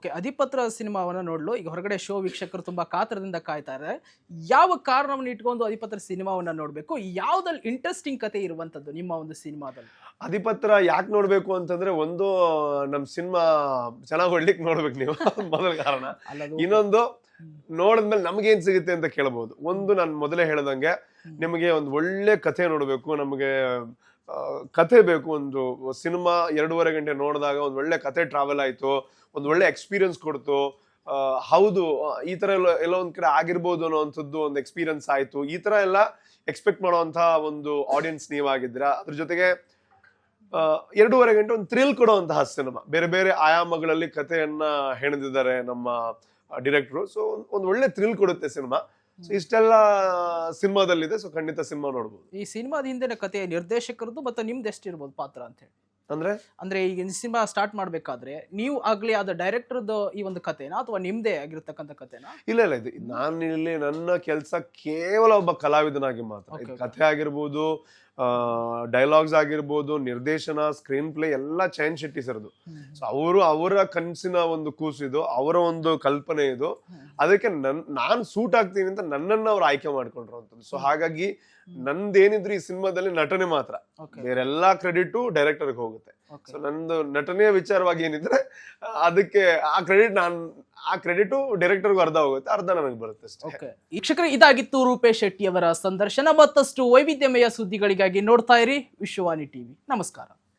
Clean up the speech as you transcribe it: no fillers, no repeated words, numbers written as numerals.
Okay, ಅಧಿಪತ್ರ ಸಿನಿಮಾವನ್ನ ನೋಡಲು ಈಗ ಹೊರಗಡೆ ಶೋ ವೀಕ್ಷಕರು ತುಂಬಾ ಕಾತರದಿಂದ ಕಾಯ್ತಾ ಇದ್ದಾರೆ. ಯಾವ ಕಾರಣವನ್ನು ಇಟ್ಕೊಂಡು ಅಧಿಪತ್ರ ಸಿನಿಮಾವನ್ನ ನೋಡಬೇಕು? ಯಾವ್ದಲ್ಲಿ ಇಂಟ್ರೆಸ್ಟಿಂಗ್ ಕತೆ ಇರುವಂತದ್ದು ನಿಮ್ಮ ಒಂದು ಸಿನಿಮಾದಲ್ಲಿ? ಅಧಿಪತ್ರ ಯಾಕೆ ನೋಡ್ಬೇಕು ಅಂತಂದ್ರೆ, ಒಂದು ನಮ್ ಸಿನಿಮಾ ಚೆನ್ನಾಗಿ ಹೊಡ್ಲಿಕ್ಕೆ ನೋಡ್ಬೇಕು ನೀವು ಮೊದಲ ಕಾರಣ. ಇನ್ನೊಂದು, ನೋಡಿದ್ಮೇಲೆ ನಮ್ಗೇನ್ ಸಿಗುತ್ತೆ ಅಂತ ಕೇಳಬಹುದು. ಒಂದು, ನಾನು ಮೊದಲೇ ಹೇಳ್ದಂಗೆ ನಿಮಗೆ ಒಂದು ಒಳ್ಳೆ ಕಥೆ ನೋಡ್ಬೇಕು, ನಮಗೆ ಕಥೆ ಬೇಕು. ಒಂದು ಸಿನಿಮಾ 2.5 ಗಂಟೆ ನೋಡಿದಾಗ ಒಂದು ಒಳ್ಳೆ ಕಥೆ ಟ್ರಾವೆಲ್ ಆಯ್ತು, ಒಂದು ಒಳ್ಳೆ ಎಕ್ಸ್ಪೀರಿಯನ್ಸ್ ಕೊಡ್ತು. ಹೌದು, ಈ ತರ ಎಲ್ಲ ಒಂದ್ ಕಡೆ ಆಗಿರ್ಬೋದು ಅನ್ನೋಂಥದ್ದು ಒಂದು ಎಕ್ಸ್ಪೀರಿಯನ್ಸ್ ಆಯ್ತು. ಈ ತರ ಎಲ್ಲ ಎಕ್ಸ್ಪೆಕ್ಟ್ ಮಾಡುವಂತಹ ಒಂದು ಆಡಿಯನ್ಸ್ ನೀವಾಗಿದ್ರ. ಅದ್ರ ಜೊತೆಗೆ 2.5 ಗಂಟೆ ಒಂದು ಥ್ರಿಲ್ ಕೊಡುವಂತಹ ಸಿನಿಮಾ. ಬೇರೆ ಬೇರೆ ಆಯಾಮಗಳಲ್ಲಿ ಕಥೆಯನ್ನ ಹೆಣೆದಿದ್ದಾರೆ ನಮ್ಮ ಡೈರೆಕ್ಟ್ರು. ಸೊ ಒಂದು ಒಳ್ಳೆ ಥ್ರಿಲ್ ಕೊಡುತ್ತೆ ಸಿನಿಮಾ. ಸೊ ಇಷ್ಟೆಲ್ಲ ಸಿನಿಮಾದಲ್ಲಿದೆ. ಸೊ ಖಂಡಿತ ಸಿನಿಮಾ ನೋಡ್ಬೋದು. ಈ ಸಿನಿಮಾದ ಹಿಂದಿನ ಕಥೆಯ ನಿರ್ದೇಶಕರದ್ದು ಮತ್ತೆ ನಿಮ್ದು ಎಷ್ಟಿರ್ಬೋದು ಪಾತ್ರ ಅಂತ ಹೇಳಿ? ಅಂದ್ರೆ ಈಗ ಸಿನಿಮಾ ಸ್ಟಾರ್ಟ್ ಮಾಡ್ಬೇಕಾದ್ರೆ ನೀವು ಆಗ್ಲಿ ಅದ ಡೈರೆಕ್ಟರ್ದು ಈ ಒಂದು ಕಥೆನಾ ಅಥವಾ ನಿಮ್ದೇ ಆಗಿರ್ತಕ್ಕಂಥ ಕಥೆನಾ? ಇಲ್ಲ, ಇದು ನಾನು ಇಲ್ಲಿ ನನ್ನ ಕೆಲಸ ಕೇವಲ ಒಬ್ಬ ಕಲಾವಿದನಾಗಿ ಮಾತ್ರ. ಕಥೆ ಆಗಿರ್ಬೋದು, ಡೈಲಾಗ್ಸ್ ಆಗಿರ್ಬೋದು, ನಿರ್ದೇಶನ, ಸ್ಕ್ರೀನ್ ಪ್ಲೇ ಎಲ್ಲ ಚೈನ್ ಶೆಟ್ಟಿ ಸರ್ದು. ಸೊ ಅವರ ಕನಸಿನ ಒಂದು ಕೂಸಿದು, ಅವರ ಒಂದು ಕಲ್ಪನೆ ಇದು. ಅದಕ್ಕೆ ನಾನ್ ಸೂಟ್ ಆಗ್ತೀನಿ ಅಂತ ನನ್ನನ್ನ ಅವ್ರು ಆಯ್ಕೆ ಮಾಡ್ಕೊಂಡಿರುವಂತದ್ದು. ಸೊ ಹಾಗಾಗಿ ನಂದೇನಿದ್ರು ಈ ಸಿನಿಮಾದಲ್ಲಿ ನಟನೆ ಮಾತ್ರ, ಬೇರೆಲ್ಲಾ ಕ್ರೆಡಿಟ್ ಡೈರೆಕ್ಟರ್ಗೆ ಹೋಗುತ್ತೆ. ಸೊ ನಂದು ನಟನೆಯ ವಿಚಾರವಾಗಿ ಏನಿದ್ರೆ ಅದಕ್ಕೆ ಆ ಕ್ರೆಡಿಟ್ ಡೈರೆಕ್ಟರ್ಗೂ ಅರ್ಧ ಹೋಗುತ್ತೆ, ಅರ್ಧ ನನಗೆ ಬರುತ್ತೆ ಅಷ್ಟೇ. ವೀಕ್ಷಕರೇ, ಇದಾಗಿತ್ತು ರೂಪೇಶ್ ಶೆಟ್ಟಿ ಅವರ ಸಂದರ್ಶನ. ಮತ್ತಷ್ಟು ವೈವಿಧ್ಯಮಯ ಸುದ್ದಿಗಳಿಗಾಗಿ ನೋಡ್ತಾ ಇರಿ ವಿಶ್ವವಾಣಿ ಟಿವಿ. ನಮಸ್ಕಾರ.